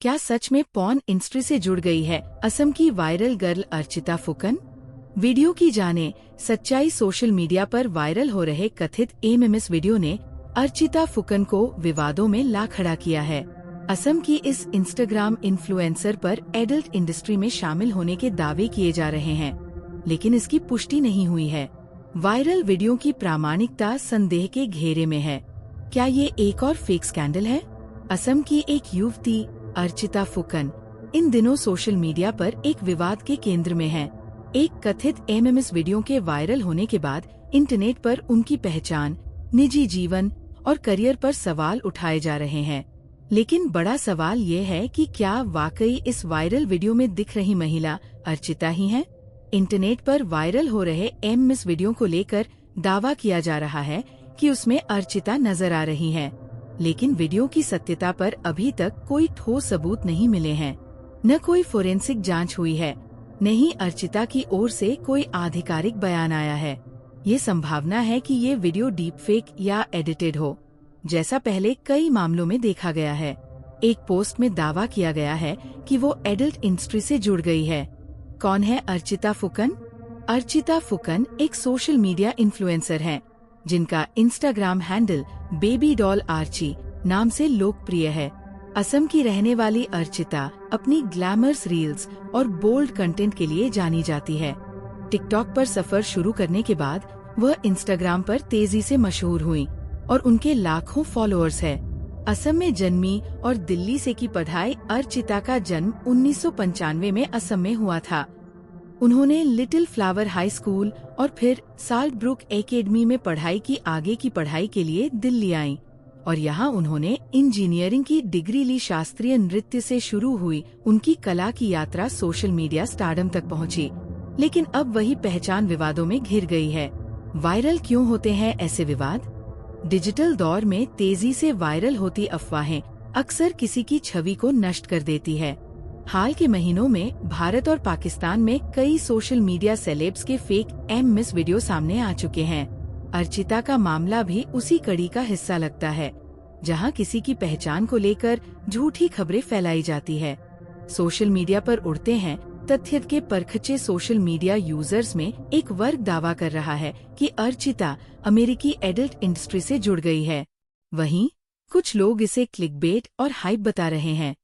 क्या सच में porn industry से जुड़ गई है असम की viral girl Archita Phukan? Video की जाने सच्चाई। सोशल मीडिया पर वायरल हो रहे कथित एमएमएस वीडियो ने अर्चिता फुकन को विवादों में ला खड़ा किया है। असम की इस इंस्टाग्राम इन्फ्लुएंसर पर एडल्ट इंडस्ट्री में शामिल होने के दावे किए जा रहे हैं, लेकिन इसकी पुष्टि नहीं हुई है। वायरल वीडियो की प्रामाणिकता संदेह के घेरे में है। क्या ये एक और फेक स्कैंडल है? असम की एक युवती अर्चिता फुकन इन दिनों सोशल मीडिया पर एक विवाद के केंद्र में है। एक कथित एमएमएस वीडियो के वायरल होने के बाद इंटरनेट पर उनकी पहचान, निजी जीवन और करियर पर सवाल उठाए जा रहे हैं। लेकिन बड़ा सवाल ये है कि क्या वाकई इस वायरल वीडियो में दिख रही महिला अर्चिता ही है? इंटरनेट पर वायरल हो रहे एमएमएस वीडियो को लेकर दावा किया जा रहा है कि उसमें अर्चिता नजर आ रही है, लेकिन वीडियो की सत्यता पर अभी तक कोई ठोस सबूत नहीं मिले हैं। न कोई फोरेंसिक जांच हुई है, न ही अर्चिता की ओर से कोई आधिकारिक बयान आया है। ये संभावना है कि ये वीडियो डीप फेक या एडिटेड हो, जैसा पहले कई मामलों में देखा गया है। एक पोस्ट में दावा किया गया है कि वो एडल्ट इंडस्ट्री से जुड़ गई है। कौन है अर्चिता फुकन? अर्चिता फुकन एक सोशल मीडिया इन्फ्लुएंसर हैं, जिनका Instagram handle baby doll Archi नाम से लोकप्रिय है। असम की रहने वाली अर्चिता अपनी ग्लैमरस रील्स और बोल्ड कंटेंट के लिए जानी जाती है। टिकटॉक पर सफर शुरू करने के बाद वह इंस्टाग्राम पर तेजी से मशहूर हुई और उनके लाखों फॉलोअर्स है। असम में जन्मी और दिल्ली से की पढ़ाई। अर्चिता का जन्म 1995 में असम में हुआ था। उन्होंने लिटिल फ्लावर हाई स्कूल और फिर साल्टब्रुक एकेडमी में पढ़ाई की। आगे की पढ़ाई के लिए दिल्ली आईं और यहाँ उन्होंने इंजीनियरिंग की डिग्री ली। शास्त्रीय नृत्य से शुरू हुई उनकी कला की यात्रा सोशल मीडिया स्टारडम तक पहुँची, लेकिन अब वही पहचान विवादों में घिर गई है। वायरल क्यों होते हैं ऐसे विवाद? डिजिटल दौर में तेजी से वायरल होती अफवाहें अक्सर किसी की छवि को नष्ट कर देती है। हाल के महीनों में भारत और पाकिस्तान में कई सोशल मीडिया सेलेब्स के फेक एमएमएस वीडियो सामने आ चुके हैं। अर्चिता का मामला भी उसी कड़ी का हिस्सा लगता है, जहां किसी की पहचान को लेकर झूठी खबरें फैलाई जाती है। सोशल मीडिया पर उड़ते हैं तथ्य के परखचे सोशल मीडिया यूजर्स में एक वर्ग दावा कर रहा है कि अर्चिता अमेरिकी एडल्ट इंडस्ट्री से जुड़ गई है। वहीं कुछ लोग इसे क्लिकबेट और हाइप बता रहे हैं।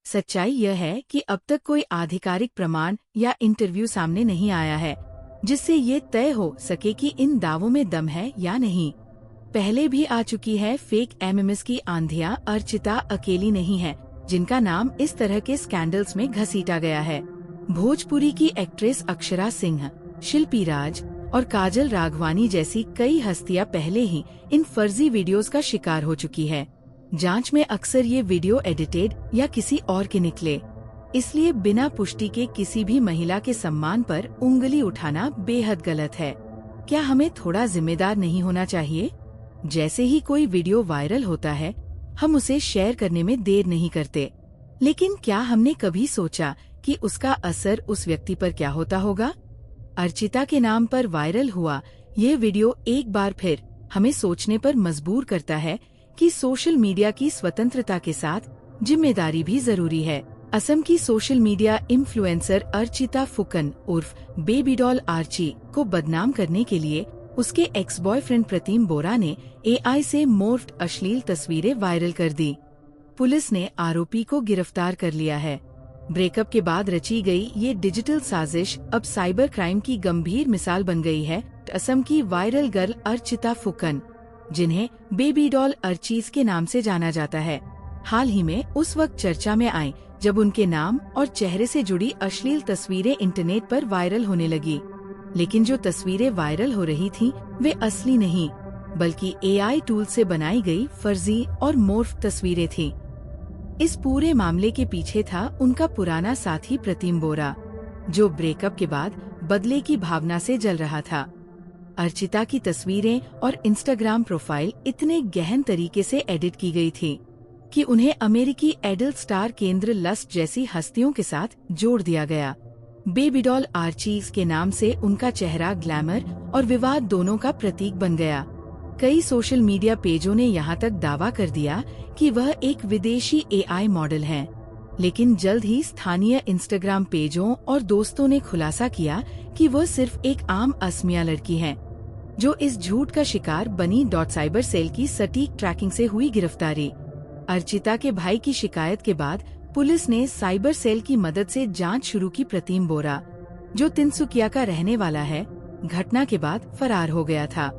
सच्चाई यह है कि अब तक कोई आधिकारिक प्रमाण या इंटरव्यू सामने नहीं आया है, जिससे ये तय हो सके कि इन दावों में दम है या नहीं। पहले भी आ चुकी है फेक एमएमएस की आंधियां। अर्चिता अकेली नहीं है जिनका नाम इस तरह के स्कैंडल्स में घसीटा गया है। भोजपुरी की एक्ट्रेस अक्षरा सिंह, शिल्पी राज और काजल राघवानी जैसी कई हस्तियां पहले ही इन फर्जी वीडियोस का शिकार हो चुकी है। जांच में अक्सर ये वीडियो एडिटेड या किसी और के निकले, इसलिए बिना पुष्टि के किसी भी महिला के सम्मान पर उंगली उठाना बेहद गलत है। क्या हमें थोड़ा जिम्मेदार नहीं होना चाहिए? जैसे ही कोई वीडियो वायरल होता है, हम उसे शेयर करने में देर नहीं करते, लेकिन क्या हमने कभी सोचा कि उसका असर उस व्यक्ति पर क्या होता होगा? अर्चिता के नाम पर वायरल हुआ ये वीडियो एक बार फिर हमें सोचने पर मजबूर करता है कि सोशल मीडिया की स्वतंत्रता के साथ जिम्मेदारी भी जरूरी है। असम की social media influencer Archita Phukan उर्फ बेबी डॉल आर्ची को बदनाम करने के लिए उसके एक्स बॉयफ्रेंड प्रतिम बोरा ने एआई से मोर्फ्ड अश्लील तस्वीरें वायरल कर दी। पुलिस ने आरोपी को गिरफ्तार कर लिया है। ब्रेकअप के बाद रची गई ये डिजिटल साजिश अब साइबर क्राइम की गंभीर मिसाल बन गई है। असम की वायरल गर्ल अर्चिता फुकन, जिन्हें बेबी डॉल अर्चीज के नाम से जाना जाता है, हाल ही में उस वक्त चर्चा में आए जब उनके नाम और चेहरे से जुड़ी अश्लील तस्वीरें इंटरनेट पर वायरल होने लगी। लेकिन जो तस्वीरें वायरल हो रही थीं, वे असली नहीं, बल्कि एआई टूल से बनाई गई फर्जी और मोर्फ तस्वीरें थीं। इस पूरे मामले के पीछे था उनका पुराना साथी प्रतिम बोरा, जो ब्रेकअप के बाद बदले की भावना से जल रहा था। अर्चिता की तस्वीरें और इंस्टाग्राम प्रोफाइल इतने गहन तरीके से एडिट की गई थी कि उन्हें अमेरिकी एडल्ट स्टार केंद्र लस्ट जैसी हस्तियों के साथ जोड़ दिया गया। बेबी डॉल आर्चीज के नाम से उनका चेहरा ग्लैमर और विवाद दोनों का प्रतीक बन गया। कई सोशल मीडिया पेजों ने यहाँ तक दावा कर दिया कि वह एक विदेशी एआई मॉडल हैं, लेकिन जल्द ही स्थानीय इंस्टाग्राम पेजों और दोस्तों ने खुलासा किया कि वह सिर्फ एक आम असमिया लड़की है जो इस झूठ का शिकार बनी। साइबर सेल की सटीक ट्रैकिंग से हुई गिरफ्तारी। अर्चिता के भाई की शिकायत के बाद पुलिस ने साइबर सेल की मदद से जांच शुरू की। प्रतीम बोरा, जो तिनसुकिया का रहने वाला है, घटना के बाद फरार हो गया था,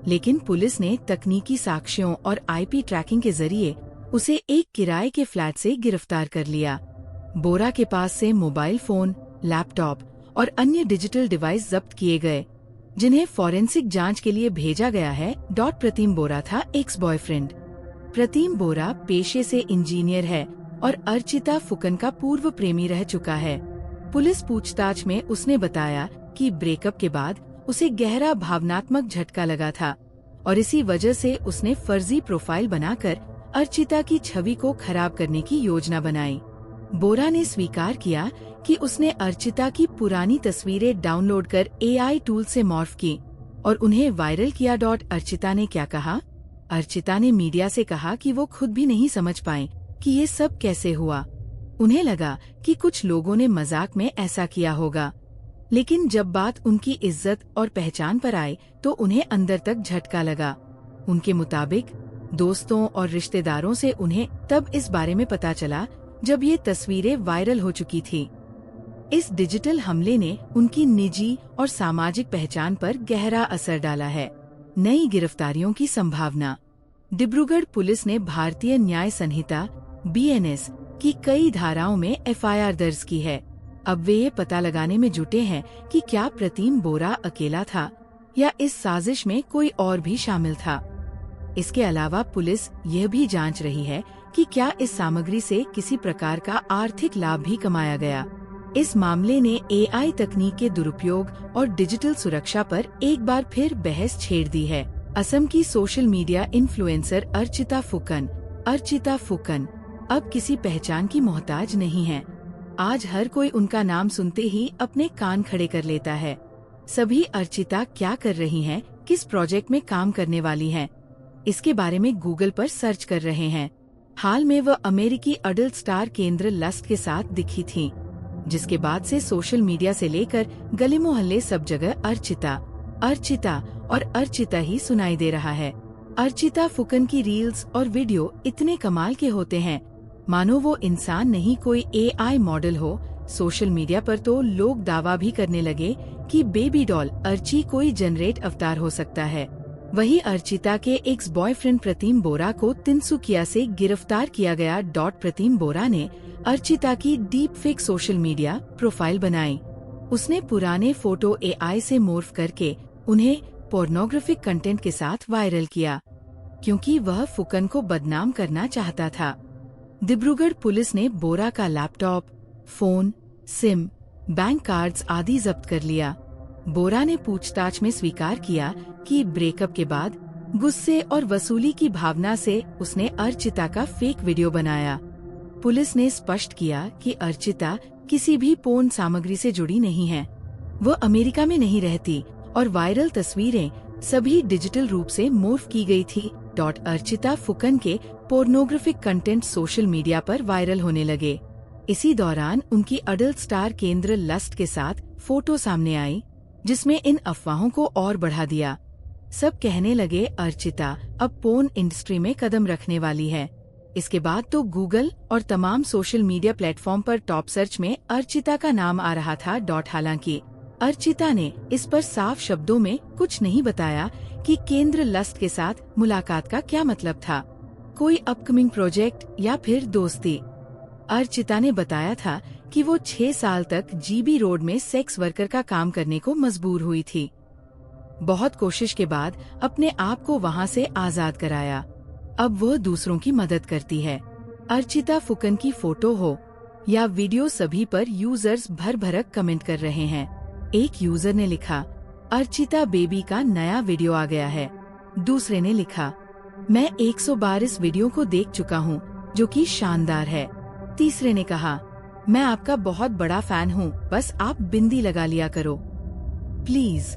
लेकिन पुलिस ने तकनीकी साक्ष्यों और आईपी ट्रैकिंग के जरिए उसे एक किराए के फ्लैट से गिरफ्तार कर लिया। बोरा के पास से मोबाइल फोन, लैपटॉप और अन्य डिजिटल डिवाइस जब्त किए गए, जिन्हें फॉरेंसिक जांच के लिए भेजा गया है। प्रतीम बोरा था एक्स बॉयफ्रेंड। प्रतीम बोरा पेशे से इंजीनियर है और अर्चिता फुकन का पूर्व प्रेमी रह चुका है। पुलिस पूछताछ में उसने बताया कि ब्रेकअप के बाद उसे गहरा भावनात्मक झटका लगा था और इसी वजह से उसने फर्जी प्रोफाइल बनाकर अर्चिता की छवि को खराब करने की योजना बनाई। बोरा ने स्वीकार किया कि उसने अर्चिता की पुरानी तस्वीरें डाउनलोड कर एआई टूल से मॉर्फ की और उन्हें वायरल किया। अर्चिता ने क्या कहा? अर्चिता ने मीडिया से कहा कि वो खुद भी नहीं समझ पाए कि ये सब कैसे हुआ। उन्हें लगा कि कुछ लोगों ने मजाक में ऐसा किया होगा, लेकिन जब बात उनकी इज्जत और पहचान पर आए तो उन्हें अंदर तक झटका लगा। उनके मुताबिक दोस्तों और रिश्तेदारों से उन्हें तब इस बारे में पता चला जब ये तस्वीरें वायरल हो चुकी थी। इस डिजिटल हमले ने उनकी निजी और सामाजिक पहचान पर गहरा असर डाला है। नई गिरफ्तारियों की संभावना। डिब्रूगढ़ पुलिस ने भारतीय न्याय संहिता BNS की कई धाराओं में FIR दर्ज की है। अब वे ये पता लगाने में जुटे हैं कि क्या प्रतीम बोरा अकेला था या इस साजिश में कोई और भी शामिल था। इसके अलावा पुलिस यह भी जांच रही है कि क्या इस सामग्री से किसी प्रकार का आर्थिक लाभ भी कमाया गया। इस मामले ने AI तकनीक के दुरुपयोग और डिजिटल सुरक्षा पर एक बार फिर बहस छेड़ दी है। असम की social media influencer Archita Phukan अब किसी पहचान की मोहताज नहीं है। आज हर कोई उनका नाम सुनते ही अपने कान खड़े कर लेता है। सभी अर्चिता क्या कर रही हैं, किस प्रोजेक्ट में काम करने वाली हैं, इसके बारे में गूगल पर सर्च कर रहे हैं। हाल में वह अमेरिकी अडल्ट स्टार केंद्र लस्ट के साथ दिखी थीं, जिसके बाद से सोशल मीडिया से लेकर गली मोहल्ले सब जगह अर्चिता और अर्चिता ही सुनाई दे रहा है। अर्चिता फुकन की रील्स और वीडियो इतने कमाल के होते हैं मानो वो इंसान नहीं कोई AI मॉडल हो। सोशल मीडिया पर तो लोग दावा भी करने लगे कि बेबी डॉल अर्ची कोई जनरेट अवतार हो सकता है। वही अर्चिता के एक्स बॉयफ्रेंड प्रतीम बोरा को तिनसुकिया से गिरफ्तार किया गया। प्रतीम बोरा ने अर्चिता की deep fake social media profile बनाई। उसने पुराने फोटो AI से मोर्फ करके उन्हें पोर्नोग्राफिक कंटेंट के साथ वायरल किया, क्योंकि वह फुकन को बदनाम करना चाहता था। डिब्रूगढ़ पुलिस ने बोरा का laptop, phone, SIM, bank cards आदि जब्त कर लिया। बोरा ने पूछताछ में स्वीकार किया कि ब्रेकअप के बाद गुस्से और वसूली की भावना से उसने अर्चिता का फेक वीडियो बनाया। पुलिस ने स्पष्ट किया कि अर्चिता किसी भी पोर्न सामग्री से जुड़ी नहीं है। वह अमेरिका में नहीं रहती और वायरल तस्वीरें सभी डिजिटल रूप से मोर्फ की गई थी। अर्चिता फुकन के पोर्नोग्राफिक कंटेंट सोशल मीडिया पर वायरल होने लगे। इसी दौरान उनकी अडल्ट स्टार केंद्र लस्ट के साथ फोटो सामने आई, जिसमें इन अफवाहों को और बढ़ा दिया। सब कहने लगे अर्चिता अब पोर्न इंडस्ट्री में कदम रखने वाली है। इसके बाद तो गूगल और तमाम सोशल मीडिया प्लेटफॉर्म पर टॉप सर्च में अर्चिता का नाम आ रहा था। हालांकि अर्चिता ने इस पर साफ शब्दों में कुछ नहीं बताया कि केंद्र लस्ट के साथ मुलाकात का क्या मतलब था, कोई अपकमिंग प्रोजेक्ट या फिर दोस्ती। अर्चिता ने बताया था कि वो 6 साल तक GB रोड में सेक्स वर्कर का काम करने को मजबूर हुई थी। बहुत कोशिश के बाद अपने आप को वहां से आजाद कराया। अब वह दूसरों की मदद करती है। अर्चिता फुकन की फोटो हो या वीडियो, सभी पर यूजर्स भर भरक कमेंट कर रहे हैं। एक यूजर ने लिखा, अर्चिता बेबी का नया वीडियो आ गया है। दूसरे ने लिखा, मैं 100 बार इस वीडियो को देख चुका हूँ, जो कि शानदार है। तीसरे ने कहा, मैं आपका बहुत बड़ा फैन हूँ, बस आप बिंदी लगा लिया करो प्लीज।